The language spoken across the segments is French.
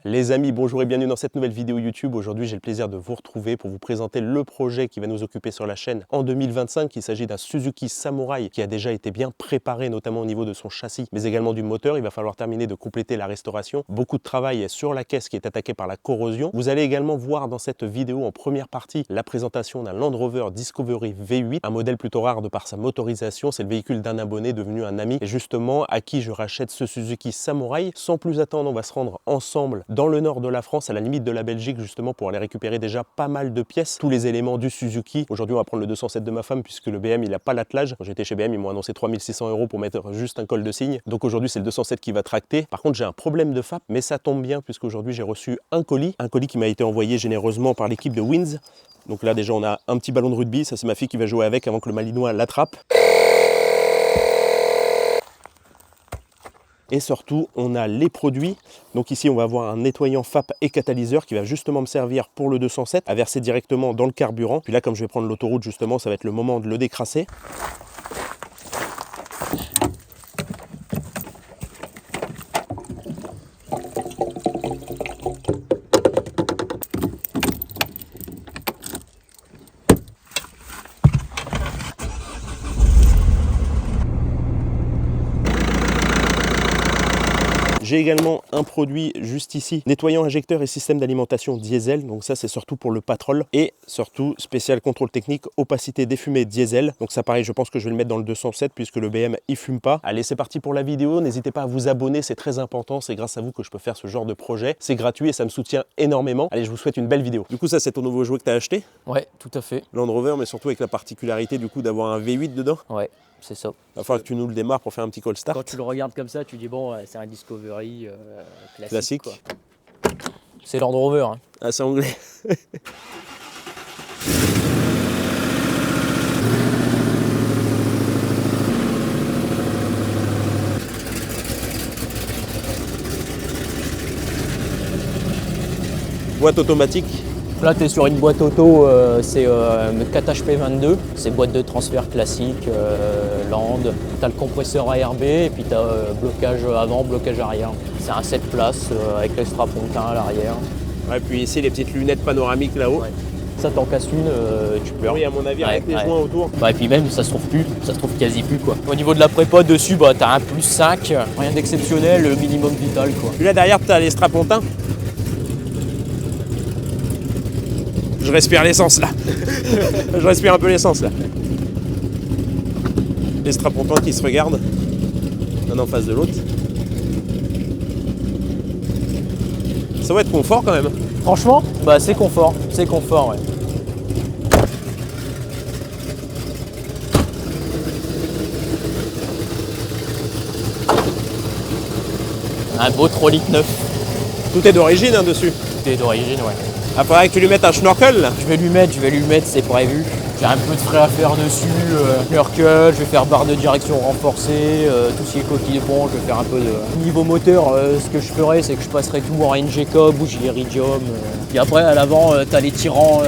Les amis, bonjour et bienvenue dans cette nouvelle vidéo YouTube. Aujourd'hui, j'ai le plaisir de vous retrouver pour vous présenter le projet qui va nous occuper sur la chaîne en 2025. Il s'agit d'un Suzuki Samurai qui a déjà été bien préparé, notamment au niveau de son châssis, mais également du moteur. Il va falloir terminer de compléter la restauration. Beaucoup de travail est sur la caisse qui est attaquée par la corrosion. Vous allez également voir dans cette vidéo en première partie la présentation d'un Land Rover Discovery V8, un modèle plutôt rare de par sa motorisation. C'est le véhicule d'un abonné devenu un ami et justement à qui je rachète ce Suzuki Samurai. Sans plus attendre, on va se rendre ensemble dans le nord de la France, à la limite de la Belgique, justement pour aller récupérer déjà pas mal de pièces, tous les éléments du Suzuki. Aujourd'hui, on va prendre le 207 de ma femme puisque le BM, il n'a pas l'attelage. Quand j'étais chez BM, ils m'ont annoncé 3600 € pour mettre juste un col de cygne. Donc aujourd'hui, c'est le 207 qui va tracter. Par contre, j'ai un problème de FAP, mais ça tombe bien puisqu'aujourd'hui, j'ai reçu un colis qui m'a été envoyé généreusement par l'équipe de Wins. Donc là, déjà, on a un petit ballon de rugby. Ça, c'est ma fille qui va jouer avec avant que le Malinois l'attrape. Et surtout, on a les produits. Donc ici, on va avoir un nettoyant FAP et catalyseur qui va justement me servir pour le 207 à verser directement dans le carburant. Puis là, comme je vais prendre l'autoroute, justement, ça va être le moment de le décrasser. J'ai également un produit juste ici, nettoyant injecteur et système d'alimentation diesel. Donc ça, c'est surtout pour le Patrol. Et surtout, spécial contrôle technique, opacité des fumées diesel. Donc ça, pareil, je pense que je vais le mettre dans le 207 puisque le BM, il fume pas. Allez, c'est parti pour la vidéo. N'hésitez pas à vous abonner, c'est très important. C'est grâce à vous que je peux faire ce genre de projet. C'est gratuit et ça me soutient énormément. Allez, je vous souhaite une belle vidéo. Du coup, ça, c'est ton nouveau jouet que tu as acheté? Ouais, tout à fait. Land Rover, mais surtout avec la particularité du coup d'avoir un V8 dedans. Ouais, c'est ça. Il va falloir que tu nous le démarres pour faire un petit call start. Quand tu le regardes comme ça, tu dis bon, c'est un Discovery Classique. quoi. C'est Land Rover. Hein. Ah, c'est anglais. Boîte automatique. Là, tu es sur une boîte auto, c'est 4HP22, c'est boîte de transfert classique, Land. Tu as le compresseur ARB et puis tu as blocage avant, blocage arrière. C'est un 7 places avec l'extra-pontin à l'arrière. Ouais, puis ici, les petites lunettes panoramiques là-haut. Ouais. Ça, t'en casses une, tu peux. Oui, à mon avis, avec les joints autour. Ouais, et puis même, ça se trouve plus, ça se trouve quasi plus quoi. Au niveau de la prépa dessus, bah, tu as un +5, rien d'exceptionnel, le minimum vital quoi. Puis là, derrière, tu as les strapontins. Je respire l'essence là. Je respire un peu l'essence là. Les strapontins qui se regardent l'un en face de l'autre. Ça va être confort quand même. Franchement, bah c'est confort ouais. Un beau Trollic neuf. Tout est d'origine hein, dessus. Tout est d'origine ouais. Ah, faudrait que tu lui mettes un schnorkel là. Je vais lui mettre, c'est prévu. J'ai un peu de frais à faire dessus, schnorkel, je vais faire barre de direction renforcée, tout ce qui est coquille de pont, je vais faire un peu de... Niveau moteur, ce que je ferai, c'est que je passerai tout en NG-Cob ou Iridium. Puis après, à l'avant, t'as les tirants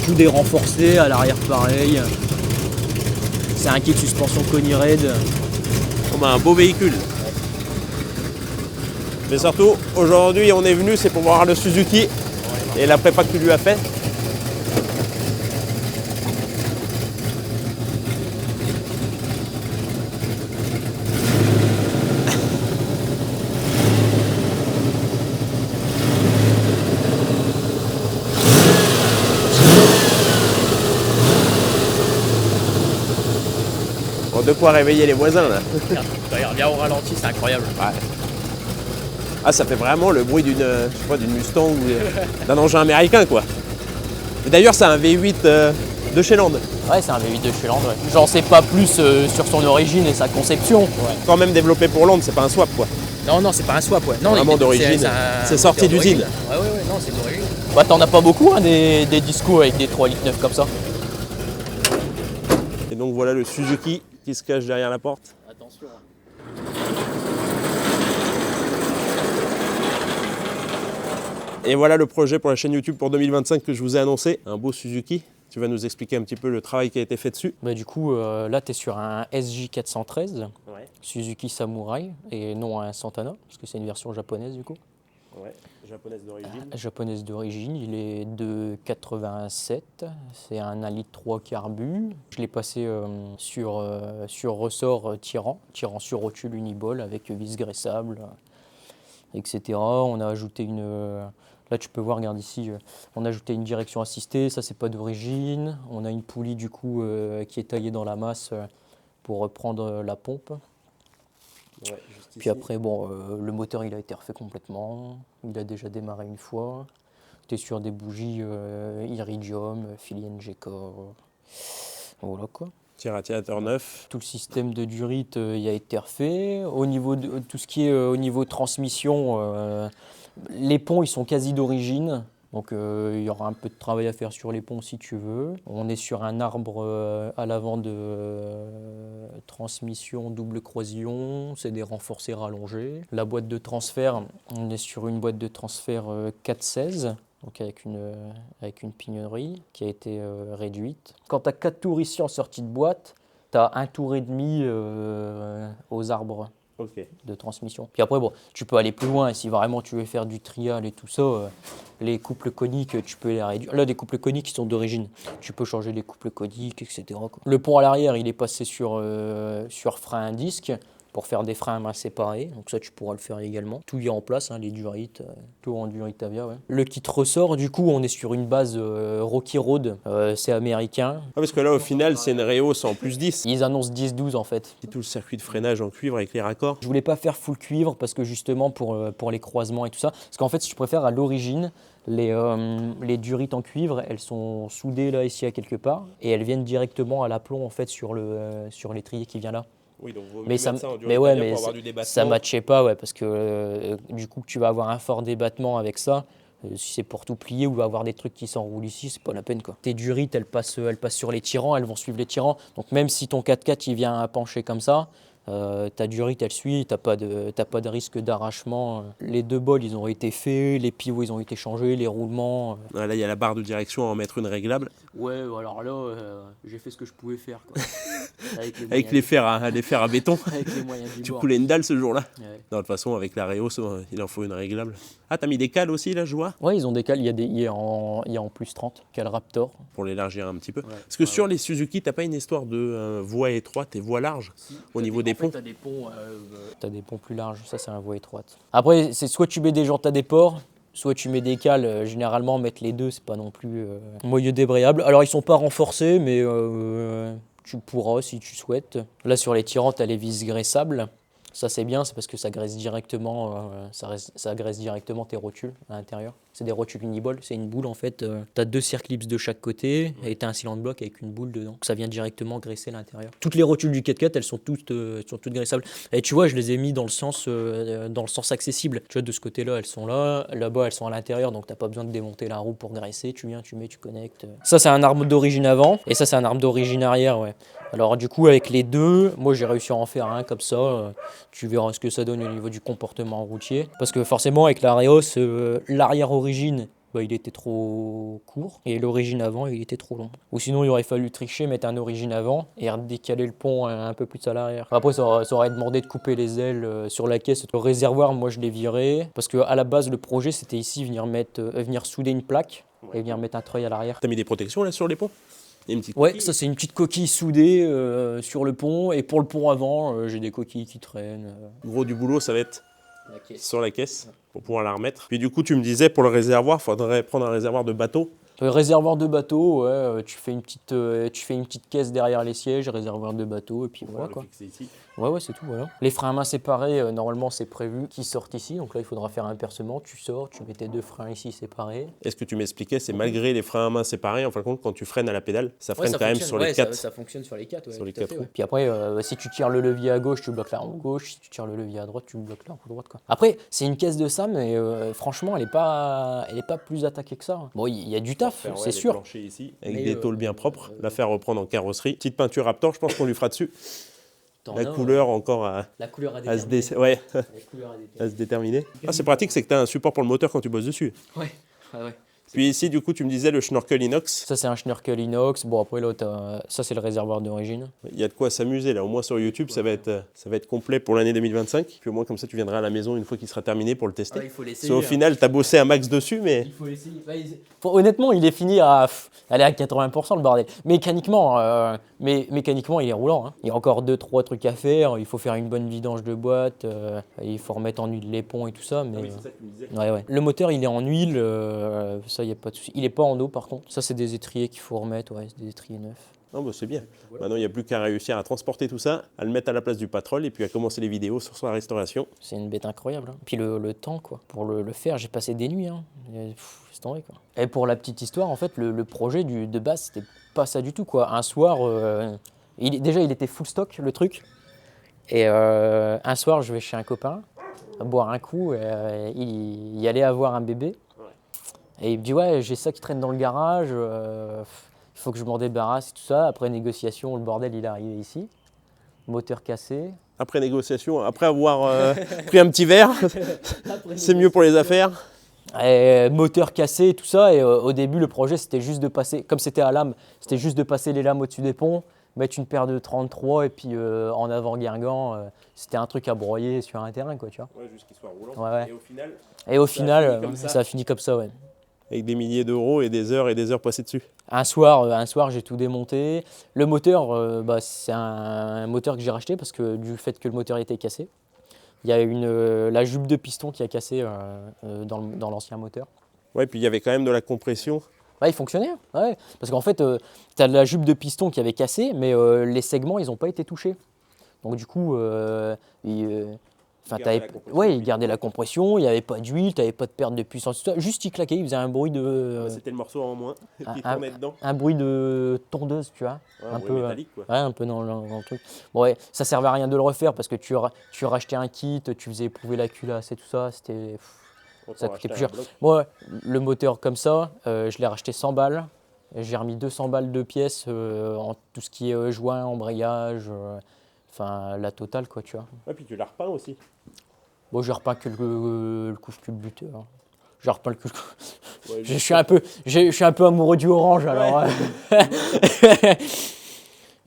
coudés renforcés, à l'arrière pareil. C'est un kit suspension Coniraid. On a un beau véhicule. Mais surtout, aujourd'hui, on est venu, c'est pour voir le Suzuki et la prépa que tu lui as fait. Bon, de quoi réveiller les voisins là. Regarde au ralenti, c'est incroyable. Ouais. Ah, ça fait vraiment le bruit d'une Mustang ou d'un engin américain quoi. Et d'ailleurs, c'est un V8 de chez Land. Ouais, c'est un V8 de chez Land. Ouais. J'en sais pas plus sur son origine et sa conception. Ouais. Quand même développé pour Land, c'est pas un swap quoi. Non, c'est pas un swap, ouais. Non, vraiment d'origine. C'est sorti d'usine. Ouais, non, c'est d'origine. Bah, t'en as pas beaucoup, hein, des discos avec des 3,9 litres comme ça. Et donc voilà le Suzuki qui se cache derrière la porte. Attention. Et voilà le projet pour la chaîne YouTube pour 2025 que je vous ai annoncé. Un beau Suzuki. Tu vas nous expliquer un petit peu le travail qui a été fait dessus. Bah, du coup, là, tu es sur un SJ413, ouais. Suzuki Samurai, et non un Santana, parce que c'est une version japonaise du coup. Ouais, japonaise d'origine. Japonaise d'origine, il est de 87, c'est un 1,3 litre carbu. Je l'ai passé sur ressort tirant sur rotule uniball avec vis graissable, etc. On a ajouté là tu peux voir, regarde ici, on a ajouté une direction assistée, ça c'est pas d'origine. On a une poulie du coup qui est taillée dans la masse pour reprendre la pompe. Ouais, juste Puis ici. après, bon, le moteur il a été refait complètement, il a déjà démarré une fois. Tu es sur des bougies Iridium, Philly NGK, voilà quoi. Tirateur neuf. Tout le système de durite il a été refait. Au niveau de tout ce qui est au niveau transmission, les ponts ils sont quasi d'origine. Donc il y aura un peu de travail à faire sur les ponts si tu veux. On est sur un arbre à l'avant de transmission double croisillon, c'est des renforcés rallongés. La boîte de transfert, on est sur une boîte de transfert 416. Donc avec une pignonnerie qui a été réduite. Quand tu as 4 tours ici en sortie de boîte, tu as un tour et demi aux arbres de transmission. Puis après, bon, tu peux aller plus loin. Et si vraiment tu veux faire du trial et tout ça, les couples coniques, tu peux les réduire. Là, des couples coniques qui sont d'origine. Tu peux changer les couples coniques, etc. quoi. Le pont à l'arrière, il est passé sur frein à disque pour faire des freins à main séparés. Donc ça, tu pourras le faire également. Tout y est en place, hein, les durites, tout en durite Avia. Ouais. Le kit ressort, du coup, on est sur une base Rocky Road. C'est américain. Ah, parce que là, au final, c'est une Reos en plus 10. Ils annoncent 10-12 en fait. Et tout le circuit de freinage en cuivre avec les raccords. Je voulais pas faire full cuivre parce que justement pour les croisements et tout ça. Parce qu'en fait, si tu préfères, à l'origine, les durites en cuivre, elles sont soudées là, ici, à quelque part. Et elles viennent directement à l'aplomb en fait sur l'étrier qui vient là. Oui, donc vaut mieux Mais ça, mettre ça en mais ouais, mais pour avoir du débattement. ça matchait pas, ouais, parce que du coup, tu vas avoir un fort débattement avec ça. Si c'est pour tout plier ou avoir des trucs qui s'enroulent ici, c'est pas la peine quoi. Tes durites, elles passent sur les tirants, elles vont suivre les tirants. Donc même si ton 4x4 il vient à pencher comme ça, ta durite elle suit, t'as pas de risque d'arrachement. Les deux bols ils ont été faits, les pivots ils ont été changés, les roulements. Ah, là, il y a la barre de direction à en mettre une réglable. Ouais, alors là, j'ai fait ce que je pouvais faire quoi. Avec les fers à béton. Avec les moyens du Tu bord. coulais une dalle ce jour-là. Ouais. Non, de toute façon, avec la Reos, il en faut une réglable. Ah, t'as mis des cales aussi là, je vois, Ouais, ils ont des cales, il y a en plus 30, cale Raptor. pour l'élargir un petit peu. Ouais. Parce que sur les Suzuki, t'as pas une histoire de voie étroite et voie large au niveau des ponts. Tu as des ponts plus larges, ça c'est un voie étroite. Après, c'est soit tu mets des jantes à déport, soit tu mets des cales. Généralement, mettre les deux, c'est pas non plus moyeu débrayable. Alors, ils sont pas renforcés, mais tu pourras si tu souhaites. Là, sur les tirants, tu as les vis graissables. Ça, c'est bien, c'est parce que ça graisse directement, ça graisse directement tes rotules à l'intérieur. C'est des rotules uniball, c'est une boule en fait. Tu as 2 circlips de chaque côté et tu as un cylindre bloc avec une boule dedans. Ça vient directement graisser l'intérieur. Toutes les rotules du 4x4, elles sont toutes graissables. Et tu vois, je les ai mis dans le sens accessible. Tu vois, de ce côté-là, elles sont là. Là-bas, elles sont à l'intérieur, donc tu n'as pas besoin de démonter la roue pour graisser. Tu viens, tu mets, tu connectes. Ça, c'est un arbre d'origine avant et ça, c'est un arbre d'origine arrière, ouais. Alors du coup avec les deux, moi j'ai réussi à en faire un comme ça, tu verras ce que ça donne au niveau du comportement routier. Parce que forcément avec la Reos, l'arrière origine, il était trop court et l'origine avant il était trop long. Ou sinon il aurait fallu tricher, mettre un origine avant et décaler le pont un peu plus à l'arrière. Après ça aurait demandé de couper les ailes sur la caisse. Le réservoir moi je l'ai viré parce qu'à la base le projet c'était ici venir souder une plaque et venir mettre un treuil à l'arrière. T'as mis des protections là sur les ponts? Ouais, ça c'est une petite coquille soudée sur le pont. Et pour le pont avant, j'ai des coquilles qui traînent. Gros du boulot, ça va être La caisse. sur la caisse pour pouvoir la remettre. Puis du coup, tu me disais pour le réservoir, il faudrait prendre un réservoir de bateau. Réservoir de bateau, ouais, tu fais une petite caisse derrière les sièges, réservoir de bateau, et puis voilà le quoi. fixer ici. Ouais, c'est tout, voilà. Les freins à main séparés, normalement c'est prévu qu'ils sortent ici, donc là il faudra faire un percement, tu sors, tu mets tes 2 freins ici séparés. Est-ce que tu m'expliquais, c'est malgré les freins à main séparés, en fin de compte, quand tu freines à la pédale, ça freine ça quand même fonctionne, sur les 4. Ça fonctionne sur les 4, ouais. Sur les tout à 4 fait, ouais. Puis après, si tu tires le levier à gauche, tu bloques la roue gauche, si tu tires le levier à droite, tu bloques la roue droite, quoi. Après, c'est une caisse de SAM, mais franchement, elle est pas plus attaquée que ça. Bon, il y a du taf, c'est sûr. Ici, avec Mais, des tôles bien propres, la faire reprendre en carrosserie. Petite peinture Raptor, je pense qu'on lui fera dessus. La couleur encore La couleur à à se déterminer. ouais, La couleur à déterminer. à se déterminer. Ah, c'est pratique, c'est que tu as un support pour le moteur quand tu bosses dessus. Ouais. Puis ici, du coup, tu me disais le schnorkel inox. Ça, c'est un schnorkel inox. Bon, après, là, ça, c'est le réservoir d'origine. Il y a de quoi s'amuser là, au moins sur YouTube, ça va être complet pour l'année 2025. Puis au moins, comme ça, tu viendras à la maison une fois qu'il sera terminé pour le tester. Il faut l'essayer. Parce qu'au final, tu as bossé un max dessus, mais. Il faut l'essayer. Honnêtement, il est fini à 80% le bordel. Mécaniquement, il est roulant. Hein. Il y a encore 2-3 trucs à faire. Il faut faire une bonne vidange de boîte. Il faut remettre en huile les ponts et tout ça. Mais, c'est ça que tu me disais. ouais. Le moteur, il est en huile. Ça, il n'y a pas de souci. Il n'est pas en eau, par contre. Ça, c'est des étriers qu'il faut remettre. Ouais, c'est des étriers neufs. Non, bah c'est bien. Maintenant, il n'y a plus qu'à réussir à transporter tout ça, à le mettre à la place du pétrole et puis à commencer les vidéos sur sa restauration. C'est une bête incroyable. Hein. Puis le temps, quoi. Pour le faire, j'ai passé des nuits. Hein. C'est tombé, quoi. Et pour la petite histoire, en fait, le projet de base, c'était pas ça du tout, quoi. Un soir, déjà, il était full stock, le truc. Et un soir, je vais chez un copain, boire un coup. Il allait avoir un bébé. Et il me dit, ouais, j'ai ça qui traîne dans le garage. Il faut que je m'en débarrasse et tout ça. Après négociation, le bordel, il est arrivé ici. Moteur cassé. Après négociation, après avoir pris un petit verre, c'est mieux pour les affaires. Et moteur cassé et tout ça. Et au début, le projet, c'était juste de passer, comme c'était à lame, c'était juste de passer les lames au-dessus des ponts, mettre une paire de 33 et puis en avant Guingamp, c'était un truc à broyer sur un terrain, quoi, tu vois. Ouais, juste qu'il soit roulant. Ouais. Et au final, ça a fini comme ça, ouais. Avec des milliers d'euros et des heures passées dessus. Un soir, j'ai tout démonté. Le moteur, c'est un moteur que j'ai racheté parce que du fait que le moteur était cassé. Il y a la jupe de piston qui a cassé dans l'ancien moteur. Ouais, puis il y avait quand même de la compression. Ouais, il fonctionnait. Ouais. Parce qu'en fait, tu as la jupe de piston qui avait cassé, mais les segments, ils n'ont pas été touchés. Donc du coup, il gardait la compression, il n'y avait pas d'huile, tu n'avais pas de perte de puissance. Juste il claquait, il faisait un bruit de. C'était le morceau en moins qui tournait dedans. Un bruit de tondeuse, tu vois. Ouais, un peu métallique, quoi. Ouais, un peu dans le truc. Bon, ouais, ça servait à rien de le refaire parce que tu rachetais un kit, tu faisais éprouver la culasse et tout ça. Ça coûtait plus cher. Moi, le moteur comme ça, je l'ai racheté 100 balles. J'ai remis 200 balles de pièces en tout ce qui est joint, embrayage, la totale, quoi, tu vois. Ouais, puis tu l'as repeint aussi. Bon, je repeins que le couche culbuteur. Hein. Je repeins le couche. Ouais, je suis un peu amoureux du orange, alors.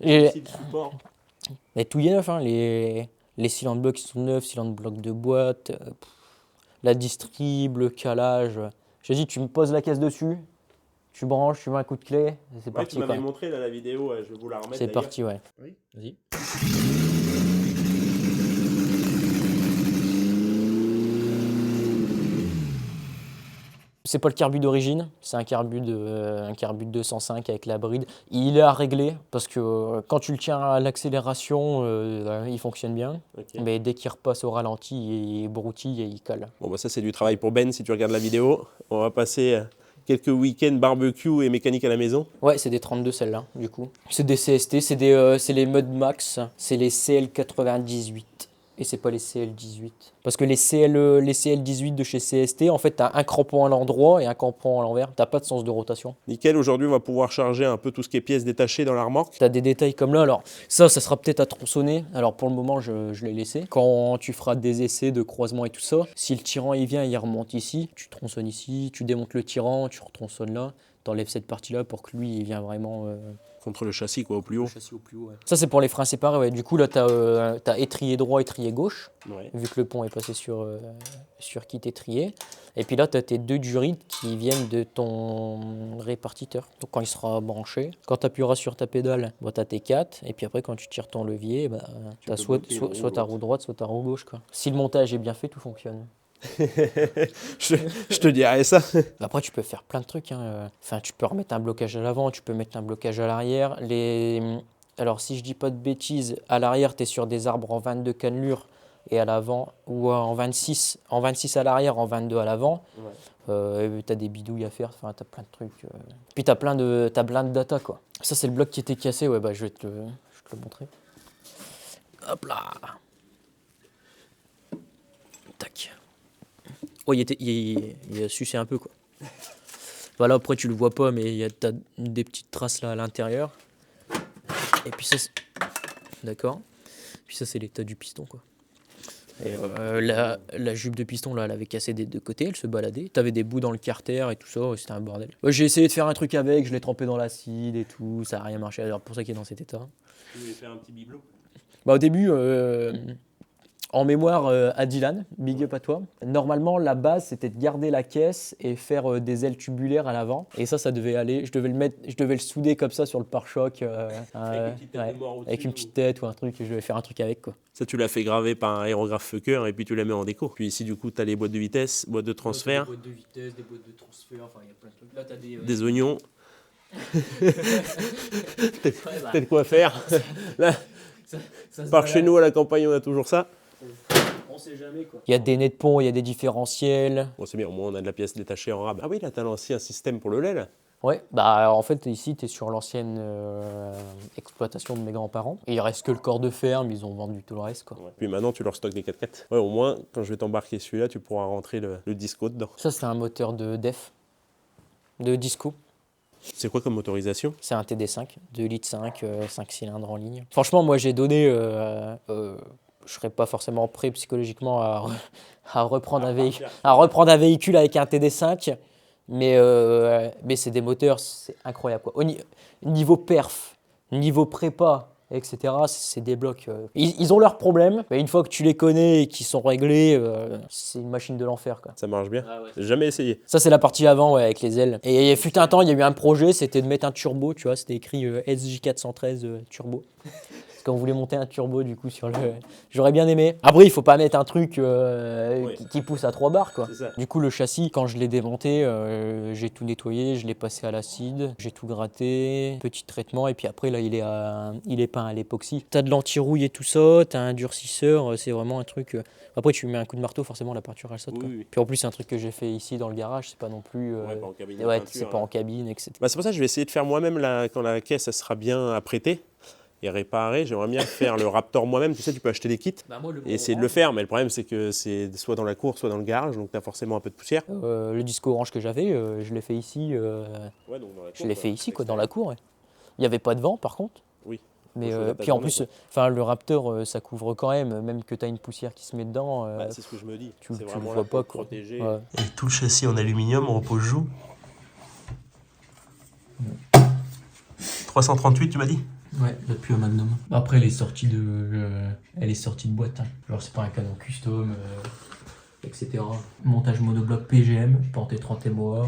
Mais tout est neuf, hein. Les cylindres blocs sont neufs, cylindres blocs de boîte, la distrib, le calage. J'ai dit, tu me poses la caisse dessus, tu branches, tu mets un coup de clé, c'est parti. Tu m'avais montré là, la vidéo, je vais vous la remettre. C'est parti, ouais. Oui. Vas-y. C'est pas le carbu d'origine, c'est un carbu de 205 avec la bride. Il est à régler parce que quand tu le tiens à l'accélération, il fonctionne bien. Okay. Mais dès qu'il repasse au ralenti, il broutille et il colle. Bon, bah ça c'est du travail pour Ben si tu regardes la vidéo. On va passer quelques week-ends barbecue et mécanique à la maison. Ouais, c'est des 32 celles-là du coup. C'est des CST, c'est les Mud Max, c'est les CL98. Et c'est pas les CL18. Parce que les CL18 de chez CST, en fait, tu as un crampon à l'endroit et un crampon à l'envers. Tu n'as pas de sens de rotation. Nickel, aujourd'hui, on va pouvoir charger un peu tout ce qui est pièces détachées dans la remorque. Tu as des détails comme là. Alors, ça sera peut-être à tronçonner. Alors, pour le moment, je l'ai laissé. Quand tu feras des essais de croisement et tout ça, si le tirant il vient, il remonte ici. Tu tronçonnes ici, tu démontes le tirant, tu retronçonnes là. Tu enlèves cette partie-là pour que lui, il vienne vraiment... Contre le châssis, quoi, au plus haut. Le châssis au plus haut, ouais. Ça, c'est pour les freins séparés, ouais. Du coup, là, tu as étrier droit, étrier gauche, vu que le pont est passé sur kit étrier. Et puis là, tu as tes deux durites qui viennent de ton répartiteur. Donc, quand il sera branché, quand tu appuieras sur ta pédale, tu as tes 4. Et puis après, quand tu tires ton levier, tu as soit ta roue droite, soit ta roue gauche, quoi. Si le montage est bien fait, tout fonctionne. je te dirais ça. Après, tu peux faire plein de trucs. Hein. Enfin, tu peux remettre un blocage à l'avant, tu peux mettre un blocage à l'arrière. Alors, si je dis pas de bêtises, à l'arrière, tu es sur des arbres en 22 cannelures et à l'avant, ou en 26 à l'arrière, en 22 à l'avant. Ouais. Tu as des bidouilles à faire, enfin, tu as plein de trucs. Puis, tu as plein de data, quoi. Ça, c'est le bloc qui était cassé. Ouais, je vais te le montrer. Hop là. Tac. Oh, il a sucé un peu, quoi. Voilà, après tu le vois pas, mais t'as des petites traces là à l'intérieur. Et puis ça, d'accord. Puis ça, c'est l'état du piston, quoi. Et la jupe de piston, là, elle avait cassé des deux côtés, elle se baladait. T'avais des bouts dans le carter et tout ça, ouais, c'était un bordel. Ouais, j'ai essayé de faire un truc avec, je l'ai trempé dans l'acide et tout, ça a rien marché. Alors pour ça qu'il est dans cet état. Tu voulais faire un petit bibelot? Bah, au début, en mémoire à Dylan, big up à toi. Normalement, la base, c'était de garder la caisse et faire des ailes tubulaires à l'avant. Et ça devait aller. Je devais le souder comme ça sur le pare-choc. Avec une petite tête ou un truc. Et je devais faire un truc avec, quoi. Ça, tu l'as fait graver par un aérographe Fucker et puis tu la mets en déco. Puis ici, du coup, tu as les boîtes de vitesse, boîtes de transfert. Des boîtes de vitesse, des boîtes de transfert, enfin, il y a plein de trucs. Là, t'as des oignons. Peut-être quoi faire. Là, par chez nous, à la campagne, on a toujours ça. On sait jamais, quoi. Il y a des nez de pont, il y a des différentiels. Bon, c'est bien, au moins on a de la pièce détachée en rab. Ah oui, là, t'as lancé un système pour le lait, là. Ouais, bah en fait ici tu es sur l'ancienne exploitation de mes grands-parents. Et il reste que le corps de ferme, ils ont vendu tout le reste, quoi. Ouais. Puis maintenant tu leur stockes des 4x4. Ouais, au moins quand je vais t'embarquer celui-là, tu pourras rentrer le disco dedans. Ça c'est un moteur de def, de disco. C'est quoi comme motorisation? C'est un TD5, 2 litres 5, 5 cylindres en ligne. Franchement moi j'ai donné, je serais pas forcément prêt psychologiquement à reprendre un véhicule avec un TD5. Mais c'est des moteurs, c'est incroyable, quoi. Niveau perf, niveau prépa, etc., c'est des blocs. Ils ont leurs problèmes, mais une fois que tu les connais et qu'ils sont réglés, c'est une machine de l'enfer, quoi. Ça marche bien? Ah ouais. J'ai jamais essayé. Ça, c'est la partie avant, ouais, avec les ailes. Et il fut un temps, il y a eu un projet, c'était de mettre un turbo, tu vois, c'était écrit SJ413 turbo. Parce qu'on voulait monter un turbo du coup sur le... J'aurais bien aimé. Après, il faut pas mettre un truc qui pousse à 3 bars, quoi. Du coup, le châssis, quand je l'ai démonté, j'ai tout nettoyé, je l'ai passé à l'acide, j'ai tout gratté, petit traitement, et puis après, là, il est peint à l'époxy. T'as de l'anti-rouille et tout ça, t'as un durcisseur, c'est vraiment un truc... Après, tu mets un coup de marteau, forcément, la peinture, elle saute, quoi. Oui. Puis en plus, c'est un truc que j'ai fait ici dans le garage, c'est pas non plus... pas en cabine. C'est pas en cabine, etc. Bah, c'est pour ça que je vais essayer de faire moi-même quand la caisse elle sera bien apprêtée et réparée. J'aimerais bien faire le Raptor moi-même. Tu sais, tu peux acheter des kits et essayer de le faire. Mais le problème, c'est que c'est soit dans la cour, soit dans le garage. Donc, tu as forcément un peu de poussière. Le disco orange que j'avais, je l'ai fait ici. Donc dans la cour, je l'ai fait ici, quoi, dans la cour. Ouais. Il n'y avait pas de vent, par contre. Oui. Mais puis en plus, le Raptor, ça couvre quand même que tu as une poussière qui se met dedans. C'est ce que je me dis. Tu c'est le vraiment vois pas, pour protéger. Ouais. Et tout le châssis en aluminium, en repose-joue. 338, tu m'as dit? Ouais, depuis au Magnum. Après, elle est sortie de boîte. Hein. Genre, c'est pas un canon custom, etc. Montage monobloc PGM, portée 30 MOA.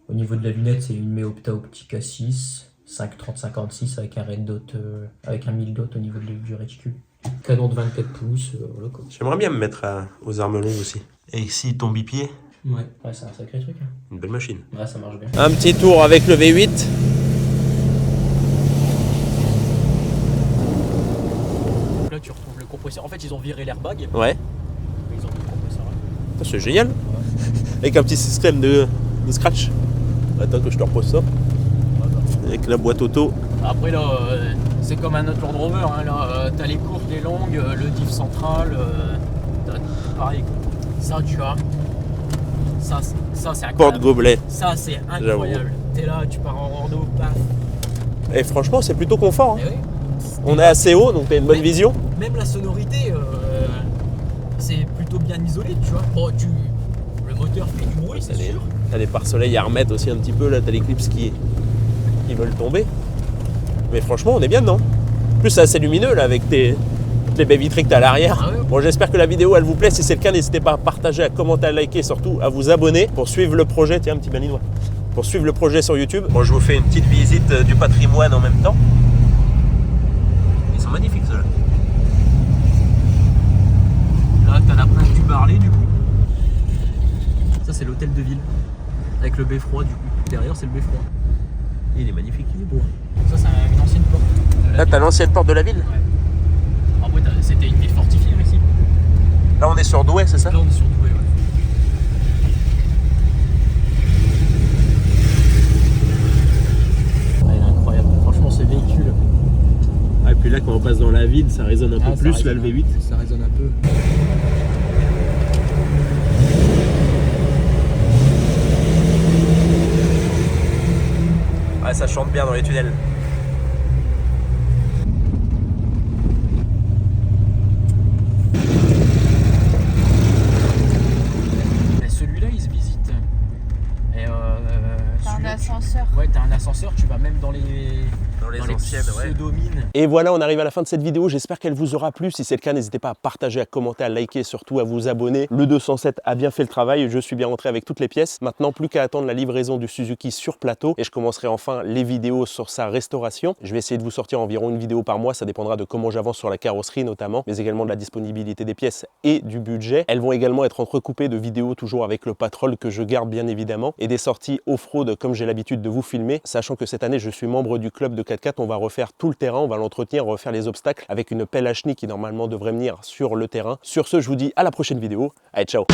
Au niveau de la lunette, c'est une Meopta Optica 6, 530-56 avec un red dot, avec un 1000 dot au niveau du réticule. Canon de 24 pouces, voilà quoi. J'aimerais bien me mettre aux armes longues aussi. Et ici, ton bipied? Ouais, c'est un sacré truc. Hein. Une belle machine. Ouais, ça marche bien. Un petit tour avec le V8. Là, tu retrouves le compresseur. En fait, ils ont viré l'airbag. Ouais. Ils ont mis le compresseur là. C'est génial. Ouais. Avec un petit système de scratch. Attends que je te repose ça. Avec la boîte auto. Après là, c'est comme un autre Land Rover. Hein. Là, t'as les courtes, les longues, le diff central. Pareil. Ça, tu vois. Ça c'est incroyable. Porte-gobelet. Ça, c'est incroyable. T'es là, tu pars en rando, paf. Et franchement, c'est plutôt confort. Hein. Oui. On est assez haut, donc t'as une bonne vision. Même la sonorité, c'est plutôt bien isolé, tu vois. Bon, le moteur fait du bruit, c'est sûr. T'as les pare-soleils à remettre aussi un petit peu. Là, t'as les clips qui veulent tomber. Mais franchement, on est bien dedans. En plus, c'est assez lumineux là avec les baies vitrées que t'as à l'arrière. Ah ouais. Bon, j'espère que la vidéo elle vous plaît. Si c'est le cas, n'hésitez pas à partager, à commenter, à liker, surtout à vous abonner pour suivre le projet. Tiens, un petit malinois. Pour suivre le projet sur YouTube. Bon, je vous fais une petite visite du patrimoine en même temps. Ils sont magnifiques ceux-là. Là, t'as la plage du Barlet du coup. Ça, c'est l'hôtel de ville. Avec le beffroi du coup. Derrière, c'est le beffroi. Il est magnifique. Il est beau. Ça, c'est une ancienne porte. Là, t'as l'ancienne porte de la ville. Ouais. Après, c'était une ville fortifiée ici. Là, on est sur Douai, c'est ça? Là, on est sur Douai, ouais. Ouais, il est incroyable. Franchement, ce véhicule. Ah, et puis là, quand on passe dans la ville, ça résonne un peu plus, là, le V8. Ça résonne un peu. Ah, ça chante bien dans les tunnels. ascenseur. Ouais, t'as un ascenseur, tu vas même dans les anciennes, pseudo-mines. Et voilà, on arrive à la fin de cette vidéo. J'espère qu'elle vous aura plu. Si c'est le cas, n'hésitez pas à partager, à commenter, à liker et surtout à vous abonner. Le 207 a bien fait le travail. Je suis bien rentré avec toutes les pièces. Maintenant, plus qu'à attendre la livraison du Suzuki sur plateau et je commencerai enfin les vidéos sur sa restauration. Je vais essayer de vous sortir environ une vidéo par mois. Ça dépendra de comment j'avance sur la carrosserie notamment, mais également de la disponibilité des pièces et du budget. Elles vont également être entrecoupées de vidéos toujours avec le Patrol que je garde bien évidemment et des sorties off-road comme j'ai l'habitude de vous filmer. Sachant que cette année, je suis membre du club de 4x4. On va refaire tout le terrain, on va l'entretenir, refaire les obstacles avec une pelle Ashny qui normalement devrait venir sur le terrain. Sur ce, je vous dis à la prochaine vidéo. Allez, ciao!